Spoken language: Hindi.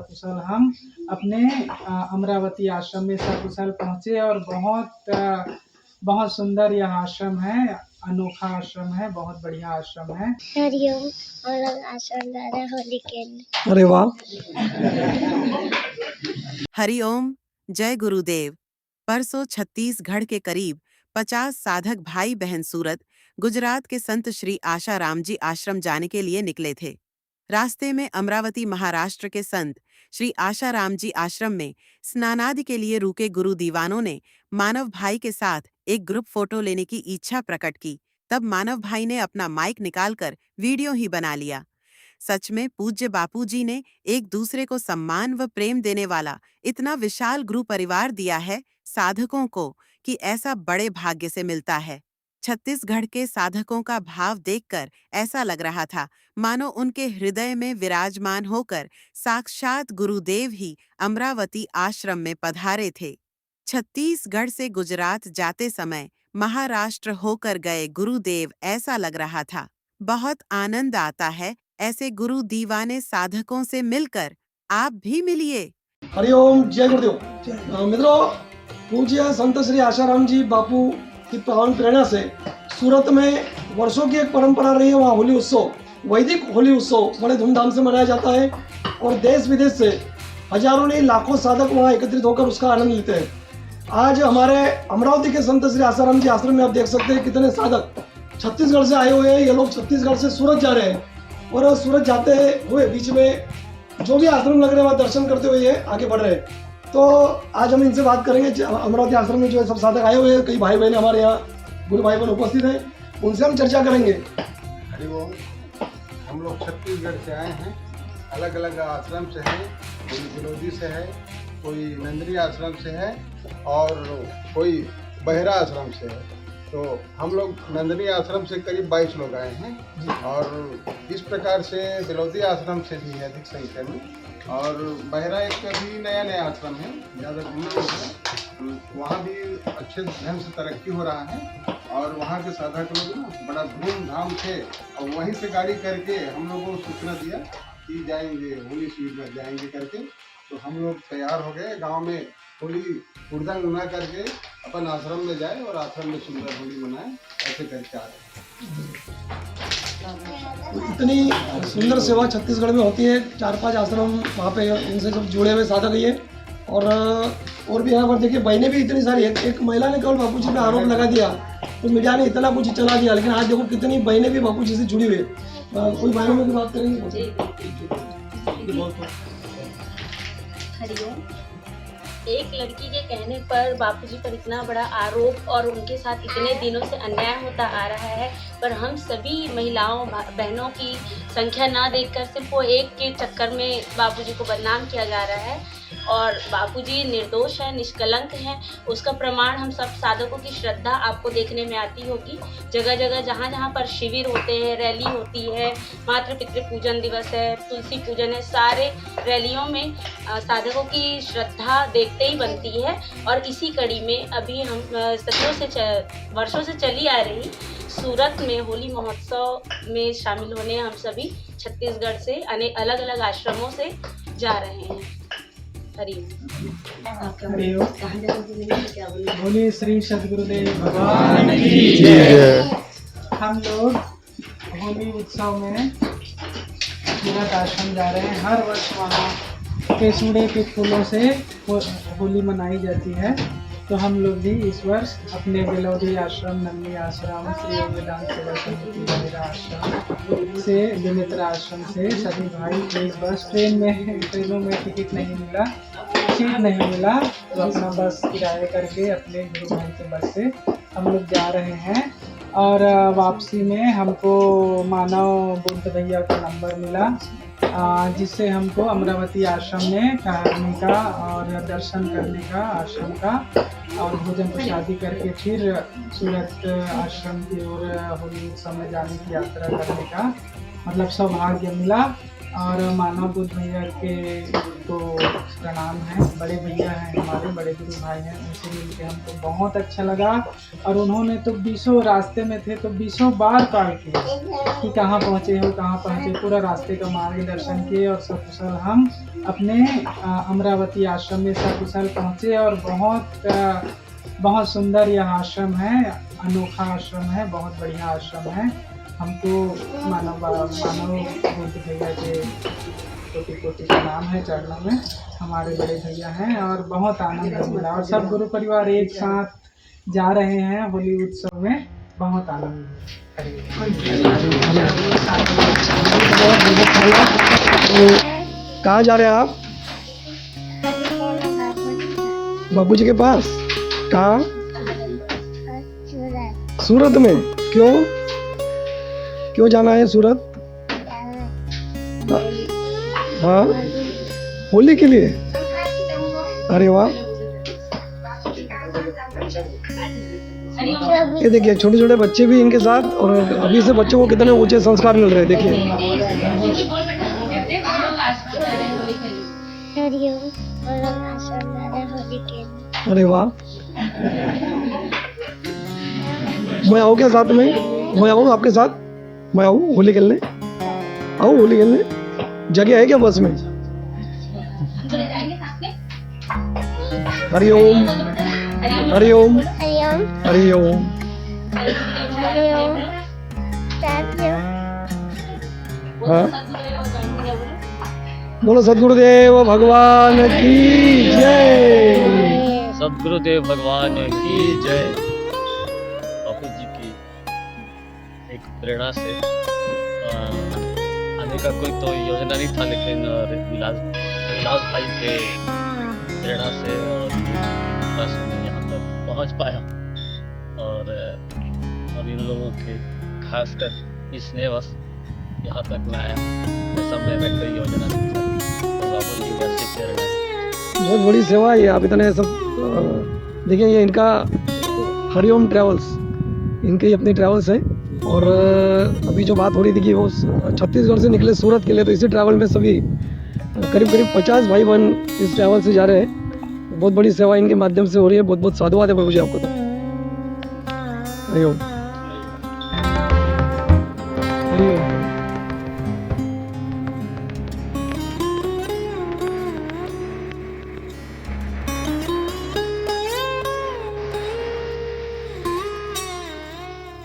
कुशल हम अपने अमरावती आश्रम में सकुशल पहुँचे और बहुत सुंदर यह आश्रम है, अनोखा आश्रम है, बहुत बढ़िया आश्रम है। हरिओम। और लोग आश्रम जा रहे हैं होली खेलने। अरे वाह। हरिओम। जय गुरुदेव। परसों छत्तीसगढ़ के करीब 50 साधक भाई बहन सूरत, गुजरात के संत श्री आशाराम जी आश्रम जाने के लिए निकले थे। रास्ते में अमरावती महाराष्ट्र के संत श्री आशाराम जी आश्रम में स्नानादि के लिए रुके गुरु दीवानों ने मानव भाई के साथ एक ग्रुप फोटो लेने की इच्छा प्रकट की। तब मानव भाई ने अपना माइक निकालकर वीडियो ही बना लिया। सच में पूज्य बापू जी ने एक दूसरे को सम्मान व प्रेम देने वाला इतना विशाल गुरु परिवार दिया है साधकों को कि ऐसा बड़े भाग्य से मिलता है। छत्तीसगढ़ के साधकों का भाव देखकर ऐसा लग रहा था मानो उनके हृदय में विराजमान होकर साक्षात गुरुदेव ही अमरावती आश्रम में पधारे थे। छत्तीसगढ़ से गुजरात जाते समय महाराष्ट्र होकर गए गुरुदेव ऐसा लग रहा था। बहुत आनंद आता है ऐसे गुरु दीवाने साधकों से मिलकर। आप भी मिलिए। हरिओम। जय गुरुदेव। मित्रों, पूज्य संत श्री आशाराम जी बापू की पावन प्रेरणा से सूरत में वर्षों की एक परंपरा रही है। वहाँ होली उत्सव, वैदिक होली उत्सव बड़े धूमधाम से मनाया जाता है और देश विदेश से हजारों नहीं लाखों साधक वहाँ एकत्रित होकर उसका आनंद लेते हैं। आज हमारे अमरावती के संत श्री आशाराम जी आश्रम में आप देख सकते हैं कितने साधक छत्तीसगढ़ से आए हुए हैं। ये लोग छत्तीसगढ़ से सूरत जा रहे हैं और सूरत जाते हुए बीच में जो भी आश्रम लग रहे हैं वहाँ दर्शन करते हुए ये आगे बढ़ रहे हैं। तो आज हम इनसे बात करेंगे। अमरावती आश्रम में जो सब साधक आए हुए हैं, कई भाई बहन हमारे यहाँ गुरु भाई बहन उपस्थित हैं, उनसे हम चर्चा करेंगे। हरिओम। हम लोग छत्तीसगढ़ से आए हैं, अलग अलग आश्रम से हैं। कोई बिलोदी से है, कोई नंदनी आश्रम से है और कोई बहरा आश्रम से है। तो हम लोग नंदनी आश्रम से करीब 22 लोग आए हैं और इस प्रकार से बिलोदी आश्रम से भी है अधिक संख्या में। और बहरा एक भी नया आश्रम है, ज़्यादा दूर है, वहाँ भी अच्छे ढंग से तरक्की हो रहा है और वहाँ के साधक लोग ना बड़ा धूमधाम से और वहीं से गाड़ी करके हम लोगों को सूचना दिया कि जाएंगे होली शिविर में जाएंगे करके। तो हम लोग तैयार हो गए, गांव में होली हुड़दंग मना करके अपन आश्रम में जाए और आश्रम में सुंदर होली मनाए, ऐसे करके आ रहे। इतनी सुंदर सेवा छत्तीसगढ़ में होती है। 4-5 आश्रम वहाँ पे इनसे सब जुड़े हुए साधक ही है और भी यहाँ पर देखिए बहनें भी इतनी सारी। एक महिला ने केवल बापू जी पे आरोप लगा दिया तो मीडिया ने इतना कुछ चला दिया, लेकिन आज देखो कितनी बहनें भी बापू जी से जुड़ी हुई है। कोई बहनों में की बात करेंगे? हरिओम। एक लड़की के कहने पर बापूजी पर इतना बड़ा आरोप और उनके साथ इतने दिनों से अन्याय होता आ रहा है, पर हम सभी महिलाओं बहनों की संख्या ना देखकर सिर्फ वो एक के चक्कर में बापूजी को बदनाम किया जा रहा है। और बापूजी निर्दोष है, निष्कलंक हैं, उसका प्रमाण हम सब साधकों की श्रद्धा आपको देखने में आती होगी। जगह जगह जहाँ जहाँ पर शिविर होते हैं, रैली होती है, मातृ पितृ पूजन दिवस है, तुलसी पूजन है, सारे रैलियों में साधकों की श्रद्धा देखते ही बनती है। और इसी कड़ी में अभी हम सदियों से वर्षों से चली आ रही सूरत में होली महोत्सव में शामिल होने हम सभी छत्तीसगढ़ से अलग अलग आश्रमों से जा रहे हैं। बोलिए श्री सद्गुरुदेव भगवान की जय। हम लोग होली उत्सव में सूरत आश्रम जा रहे हैं। हर वर्ष वहाँ केसुड़े के फूलों से होली मनाई जाती है, तो हम लोग भी इस वर्ष अपने बिलोदी आश्रम, नंदी आश्रम, श्री वेदांत सेवा समिति बहरा आश्रम से, विमित्रा आश्रम से सभी भाई इस वर्ष ट्रेनों में टिकट नहीं मिला, सीट नहीं मिला, तो अपना बस किराए करके अपने गुरु भाई के बस से हम लोग जा रहे हैं। और वापसी में हमको मानव बुद्ध भैया का नंबर मिला, जिससे हमको अमरावती आश्रम में ठहरने का और दर्शन करने का आश्रम का और भोजन प्रसादी करके फिर सूरत आश्रम की ओर होली उत्सव में जाने की यात्रा करने का मतलब सौभाग्य मिला। और मानव बुद्ध भैया के को प्रणाम है। बड़े भैया हैं हमारे, बड़े गुरु भाई हैं, उनसे मिल के हमको बहुत अच्छा लगा। और उन्होंने तो 20 रास्ते में थे तो 20 बार कॉल किया कि कहाँ पहुँचे हो, कहाँ पहुँचे, पूरा रास्ते का मार्गदर्शन किए और सकुशल हम अपने अमरावती आश्रम में सकुशल पहुँचे। और बहुत सुंदर यह आश्रम है, अनोखा आश्रम है, बहुत बढ़िया आश्रम है। हमको मानव बुद्ध भैया के कोटि कोटि प्रणाम है चरणों में, हमारे बड़े भैया हैं और बहुत आनंद मिला। और सब गुरु परिवार एक साथ जा रहे हैं होली उत्सव में, बहुत आनंद कहाँ जा रहे हैं आप? बाबूजी के पास। कहाँ? सूरत में। क्यों जाना है सूरत? हाँ, होली के लिए। अरे वाह, ये देखिए छोटे छोटे बच्चे भी इनके साथ, और अभी से बच्चों को कितने ऊंचे संस्कार मिल रहे हैं। देखिए अरे वाह, मैं आऊँ क्या साथ में? मैं आऊँ आपके साथ? मैं आऊँ होली खेलने? आऊँ होली खेलने? जगह है क्या बस में? हरिओम हरिओम हरिओम। हाँ, बोलो सद्गुरुदेव भगवान की जय। सद्गुरुदेव भगवान की जय। बापू जी की एक प्रेरणा से आने का कोई तो योजना नहीं था, लेकिन विलास भाई के प्रेरणा से और बस मैं यहाँ तक पहुँच पाया। और इन लोगों के खासकर इस स्नेहवश यहाँ तक मैं आया। समय में कोई योजना नहीं था, तो बापू जी वैसे प्रेरणा। बहुत बड़ी सेवा है। आप इतने सब देखिए, ये इनका हरिओम ट्रैवल्स, इनके अपनी ट्रैवल्स है। और अभी जो बात हो रही थी कि वो छत्तीसगढ़ से निकले सूरत के लिए, तो इसी ट्रैवल में सभी करीब 50 भाई बहन इस ट्रैवल से जा रहे हैं। बहुत बड़ी सेवा इनके माध्यम से हो रही है। बहुत बहुत साधुवाद है प्रभु जी आपको। तो हरिओम।